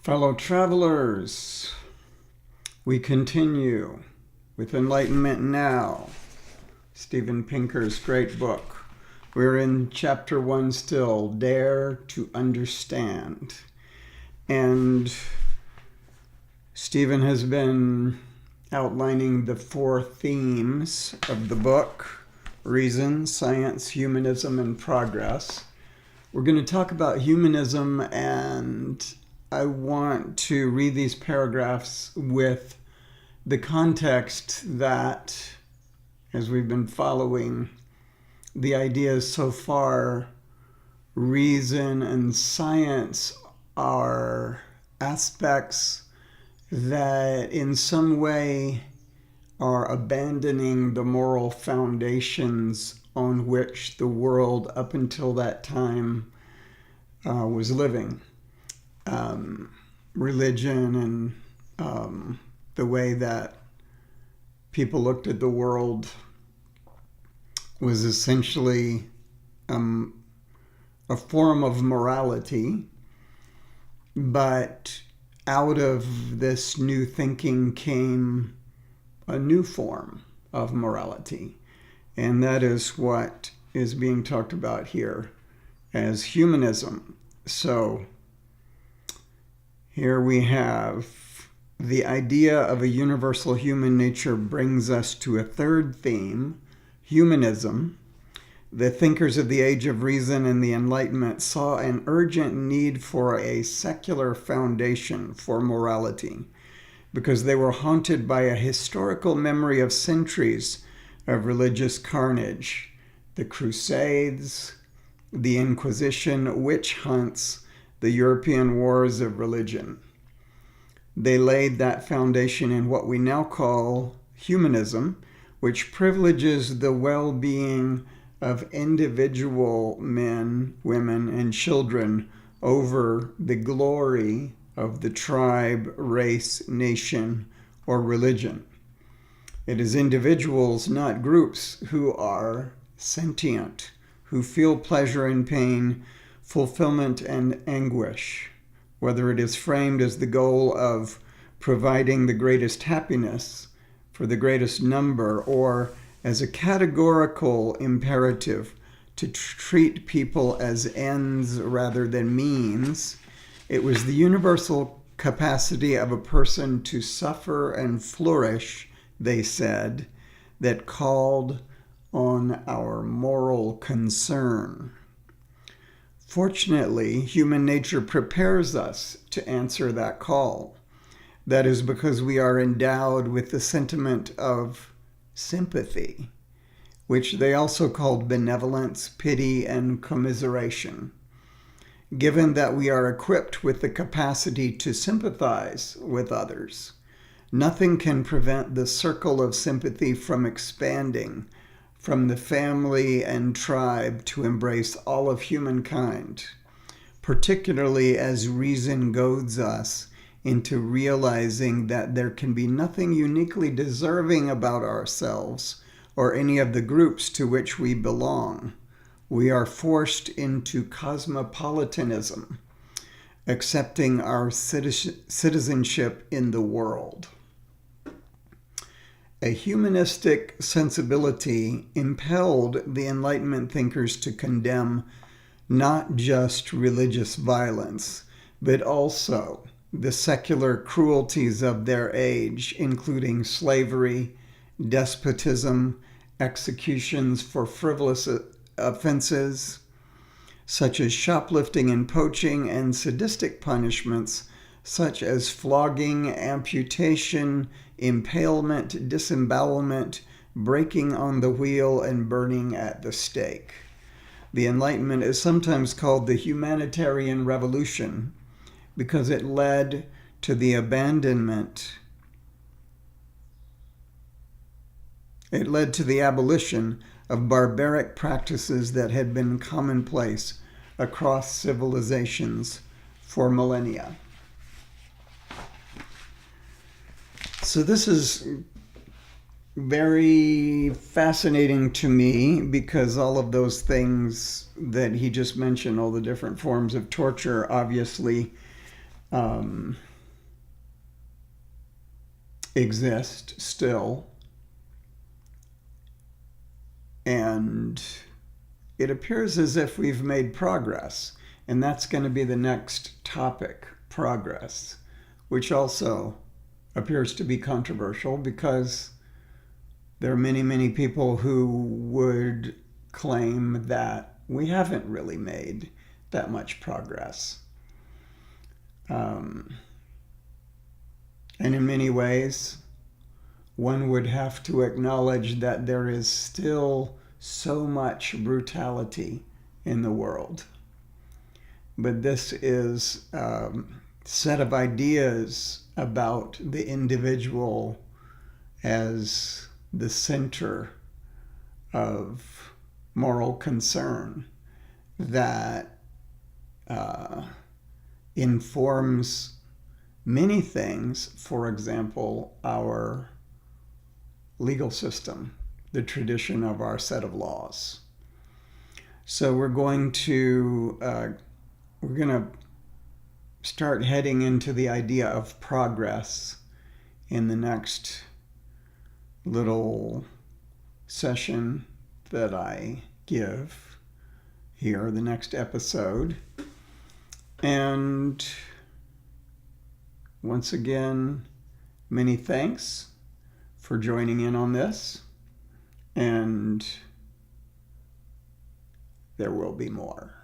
Fellow travelers, we continue with Enlightenment Now, Steven Pinker's great book. We're in chapter 1 still, Dare to Understand. And Steven has been outlining the 4 themes of the book: reason, science, humanism, and progress. We're going to talk about humanism, and I want to read these paragraphs with the context that, as we've been following the ideas so far, reason and science are aspects that in some way are abandoning the moral foundations on which the world up until that time was living. Religion and the way that people looked at the world was essentially a form of morality, but out of this new thinking came a new form of morality, and that is what is being talked about here as humanism. So here we have the idea of a universal human nature brings us to a third theme, humanism. The thinkers of the Age of Reason and the Enlightenment saw an urgent need for a secular foundation for morality because they were haunted by a historical memory of centuries of religious carnage, the Crusades, the Inquisition, witch hunts, the European wars of religion. They laid that foundation in what we now call humanism, which privileges the well-being of individual men, women, and children over the glory of the tribe, race, nation, or religion. It is individuals, not groups, who are sentient, who feel pleasure and pain, fulfillment and anguish, whether it is framed as the goal of providing the greatest happiness for the greatest number or as a categorical imperative to treat people as ends rather than means. It was the universal capacity of a person to suffer and flourish, they said, that called on our moral concern. Fortunately, human nature prepares us to answer that call. That is because we are endowed with the sentiment of sympathy, which they also called benevolence, pity, and commiseration. Given that we are equipped with the capacity to sympathize with others, nothing can prevent the circle of sympathy from expanding from the family and tribe to embrace all of humankind, particularly as reason goads us into realizing that there can be nothing uniquely deserving about ourselves or any of the groups to which we belong. We are forced into cosmopolitanism, accepting our citizenship in the world. A humanistic sensibility impelled the Enlightenment thinkers to condemn not just religious violence, but also the secular cruelties of their age, including slavery, despotism, executions for frivolous offenses, such as shoplifting and poaching, and sadistic punishments, such as flogging, amputation, impalement, disembowelment, breaking on the wheel, and burning at the stake. The Enlightenment is sometimes called the humanitarian revolution because it led to the abandonment. It led to the abolition of barbaric practices that had been commonplace across civilizations for millennia. So this is very fascinating to me because all of those things that he just mentioned, all the different forms of torture, obviously um, exist still. And it appears as if we've made progress. And that's going to be the next topic, progress, which also appears to be controversial because there are many, many people who would claim that we haven't really made that much progress. And in many ways, one would have to acknowledge that there is still so much brutality in the world. But this is a set of ideas about the individual as the center of moral concern that informs many things. For example, our legal system, the tradition of our set of laws. So we're going to start heading into the idea of progress in the next little session that I give here, the next episode. And once again, many thanks for joining in on this, and there will be more.